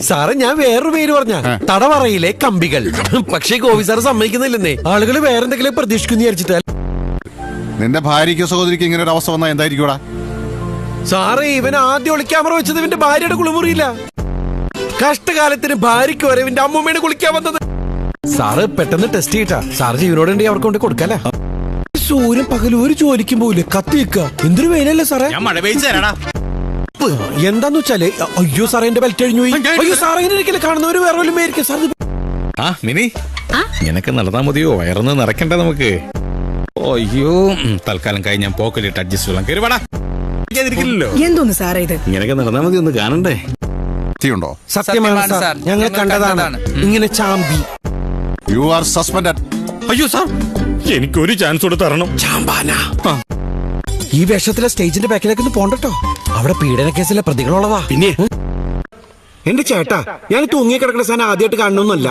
സാറേ ഞാൻ വേറൊരു പേര് പറഞ്ഞ തടവറയിലെ കമ്പികൾ. പക്ഷേ ഗോപി സാറ് സമ്മതിക്കുന്നില്ലെന്നേ. ആളുകൾ വേറെന്തെങ്കിലും പ്രതീക്ഷിക്കുന്നു വിചാരിച്ചിട്ട്. നിന്റെ ഭാര്യയ്ക്ക് സഹോദരിക്ക് ഇങ്ങനെ ഒരു അവസ്ഥ വന്നാൽ എന്തായിരിക്കൂടാ? സാറേ ഇവൻ ആദ്യം ഒളിക്യാമറ വെച്ചത് ഇവന്റെ ഭാര്യയുടെ കുളിമുറിയില്ല. കഷ്ടകാലത്തിന് ഭാര്യയ്ക്ക് വരെ ഇവന്റെ അമ്മൂമ്മയുടെ കുളിക്കാൻ വന്നത്. സാറ് പെട്ടെന്ന് ടെസ്റ്റ് ചെയ്യട്ടാ. സാറ് ജീവനോടുണ്ടെങ്കിൽ അവർക്ക് കൊണ്ട് കൊടുക്കല. സൂര്യൻ പകൽ ഒരു ജോലിക്കും പോയില്ലേ, കത്തി വെക്കുക. എന്തൊരു വേലല്ലേ സാറേ. എന്താന്ന് വെച്ചാല് അയ്യോ സാറേ എന്റെ ബെൽറ്റ് കഴിഞ്ഞു പോയി. അയ്യോ സാറേ ഇങ്ങനെ കാണുന്നവര് വേറെ വല്ലതും മേടിക്കും സാർ. മിനി നിനക്ക് നടന്നാ മതിയോ? വയറൊന്ന് നിറയ്ക്കണ്ടേ നമുക്ക്? അയ്യോ തൽക്കാലം കഴിഞ്ഞ പോക്കലിട്ട് അഡ്ജസ്റ്റ് ചെയ്യാൻ കയറിവാടാ. എന്തോന്ന് സാറേ ഇത്? ഇങ്ങനെയൊക്കെ നടന്നാ മതി, ഒന്ന് കാണണ്ടേ? ഉണ്ടോ? സത്യമാണ് സാർ, ഞങ്ങൾ കണ്ടതാണ് ഇങ്ങനെ ചാമ്പി. You are suspended. അയ്യോ സാർ എനിക്കൊരു ചാൻസ് കൂടെ തരണം. ചാമ്പാനാ ഈ വേഷത്തിലെ സ്റ്റേജിന്റെ ബാക്കിലേക്ക് ഒന്ന് പോണ്ടോ. അവിടെ പീഡന കേസിലെ പ്രതികളുള്ളതാ. പിന്നെ എന്റെ ചേട്ടാ ഞാൻ തൂങ്ങി കിടക്കുന്ന സാധനം ആദ്യമായിട്ട് കാണണമെന്നല്ല.